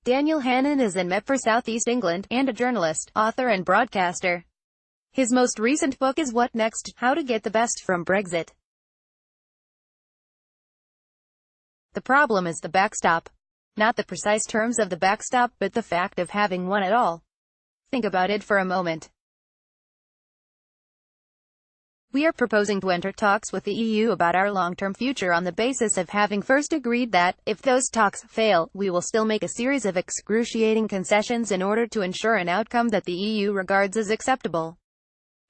Daniel Hannan is an MEP for South East England, and a journalist, author and broadcaster. His most recent book is What Next? How to Get the Best from Brexit. The problem is the backstop. Not the precise terms of the backstop, but the fact of having one at all. Think about it for a moment. We are proposing to enter talks with the EU about our long-term future on the basis of having first agreed that, if those talks fail, we will still make a series of excruciating concessions in order to ensure an outcome that the EU regards as acceptable.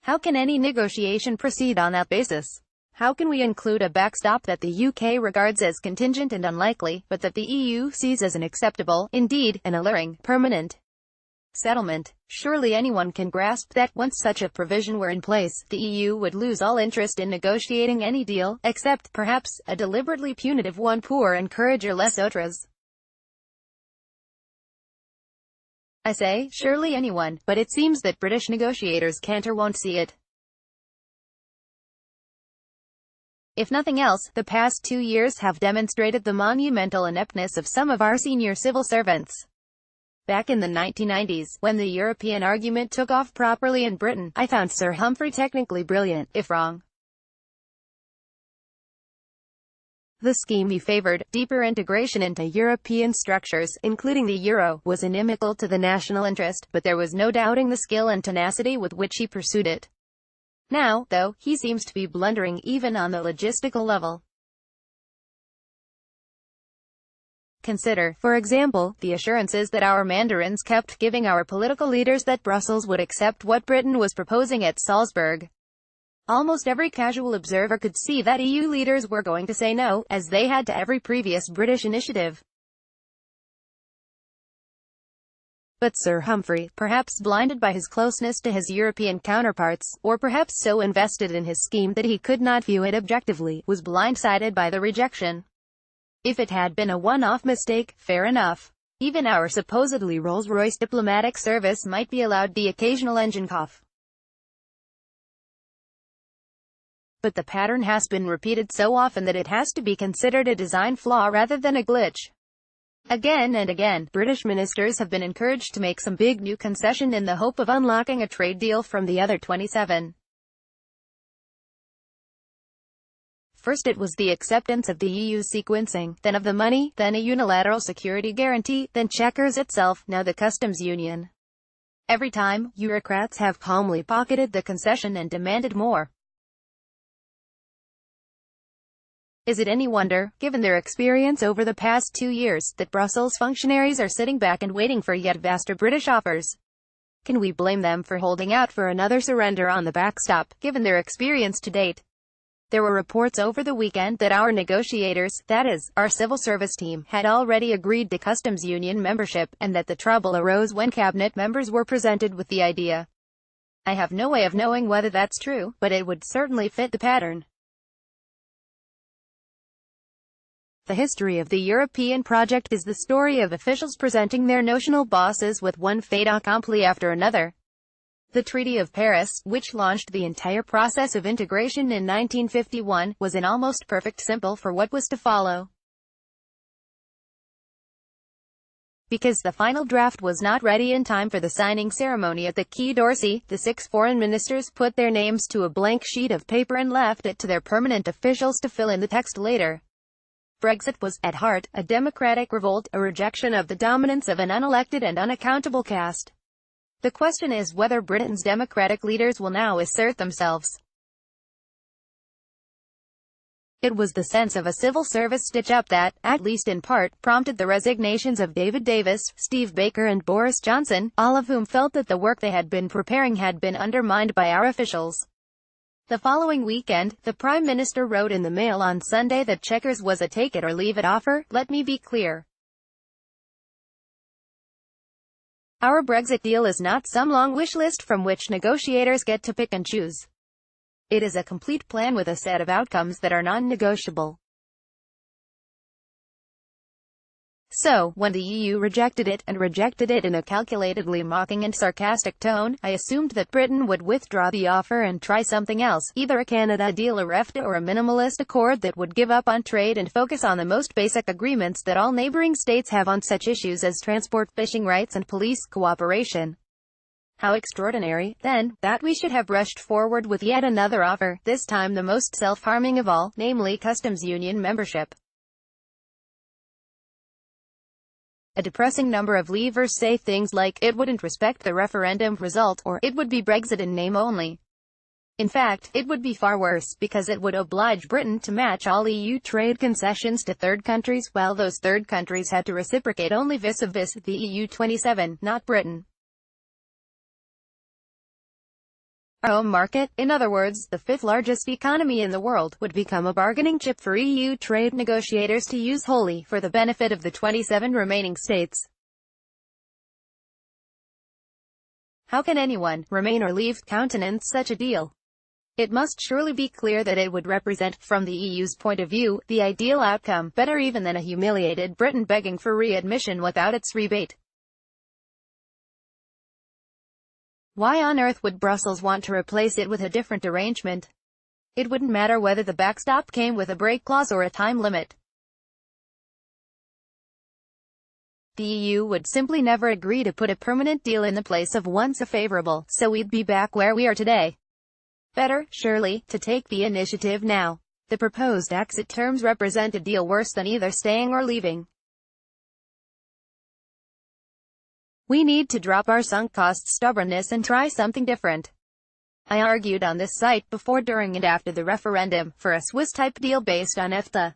How can any negotiation proceed on that basis? How can we include a backstop that the UK regards as contingent and unlikely, but that the EU sees as an acceptable, indeed, an alluring, permanent settlement? Surely anyone can grasp that, once such a provision were in place, the EU would lose all interest in negotiating any deal, except, perhaps, a deliberately punitive one pour encourage or les autres. I say, surely anyone, but it seems that British negotiators can't or won't see it. If nothing else, the past 2 years have demonstrated the monumental ineptness of some of our senior civil servants. Back in the 1990s, when the European argument took off properly in Britain, I found Sir Humphrey technically brilliant, if wrong. The scheme he favored, deeper integration into European structures, including the euro, was inimical to the national interest, but there was no doubting the skill and tenacity with which he pursued it. Now, though, he seems to be blundering even on the logistical level. Consider, for example, the assurances that our mandarins kept giving our political leaders that Brussels would accept what Britain was proposing at Salzburg. Almost every casual observer could see that EU leaders were going to say no, as they had to every previous British initiative. But Sir Humphrey, perhaps blinded by his closeness to his European counterparts, or perhaps so invested in his scheme that he could not view it objectively, was blindsided by the rejection. If it had been a one-off mistake, fair enough. Even our supposedly Rolls-Royce diplomatic service might be allowed the occasional engine cough. But the pattern has been repeated so often that it has to be considered a design flaw rather than a glitch. Again and again, British ministers have been encouraged to make some big new concession in the hope of unlocking a trade deal from the other 27. First it was the acceptance of the EU sequencing, then of the money, then a unilateral security guarantee, then Chequers itself, now the customs union. Every time, bureaucrats have calmly pocketed the concession and demanded more. Is it any wonder, given their experience over the past 2 years, that Brussels functionaries are sitting back and waiting for yet vaster British offers? Can we blame them for holding out for another surrender on the backstop, given their experience to date? There were reports over the weekend that our negotiators, that is, our civil service team, had already agreed to customs union membership, and that the trouble arose when cabinet members were presented with the idea. I have no way of knowing whether that's true, but it would certainly fit the pattern. The history of the European project is the story of officials presenting their notional bosses with one fait accompli after another. The Treaty of Paris, which launched the entire process of integration in 1951, was an almost perfect sample for what was to follow. Because the final draft was not ready in time for the signing ceremony at the Quai d'Orsay, the 6 foreign ministers put their names to a blank sheet of paper and left it to their permanent officials to fill in the text later. Brexit was, at heart, a democratic revolt, a rejection of the dominance of an unelected and unaccountable caste. The question is whether Britain's democratic leaders will now assert themselves. It was the sense of a civil service stitch-up that, at least in part, prompted the resignations of David Davis, Steve Baker and Boris Johnson, all of whom felt that the work they had been preparing had been undermined by our officials. The following weekend, the Prime Minister wrote in the Mail on Sunday that Chequers was a take-it-or-leave-it offer. Let me be clear. Our Brexit deal is not some long wish list from which negotiators get to pick and choose. It is a complete plan with a set of outcomes that are non-negotiable. So, when the EU rejected it, and rejected it in a calculatedly mocking and sarcastic tone, I assumed that Britain would withdraw the offer and try something else, either a Canada deal, a EFTA, or a minimalist accord that would give up on trade and focus on the most basic agreements that all neighboring states have on such issues as transport, fishing rights, and police cooperation. How extraordinary, then, that we should have rushed forward with yet another offer, this time the most self-harming of all, namely customs union membership. A depressing number of leavers say things like, it wouldn't respect the referendum result, or, it would be Brexit in name only. In fact, it would be far worse, because it would oblige Britain to match all EU trade concessions to third countries, while those third countries had to reciprocate only vis-a-vis the EU 27, not Britain. Our home market, in other words, the fifth largest economy in the world, would become a bargaining chip for EU trade negotiators to use wholly for the benefit of the 27 remaining states. How can anyone, Remain or Leave, countenance such a deal? It must surely be clear that it would represent, from the EU's point of view, the ideal outcome, better even than a humiliated Britain begging for readmission without its rebate. Why on earth would Brussels want to replace it with a different arrangement? It wouldn't matter whether the backstop came with a break clause or a time limit. The EU would simply never agree to put a permanent deal in the place of once a favorable, so we'd be back where we are today. Better, surely, to take the initiative now. The proposed exit terms represent a deal worse than either staying or leaving. We need to drop our sunk cost stubbornness and try something different. I argued on this site before, during and after the referendum, for a Swiss-type deal based on EFTA.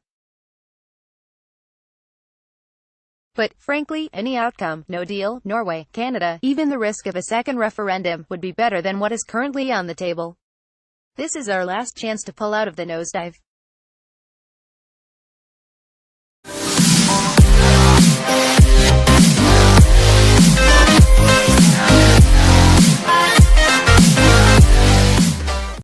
But, frankly, any outcome, no deal, Norway, Canada, even the risk of a second referendum, would be better than what is currently on the table. This is our last chance to pull out of the nosedive.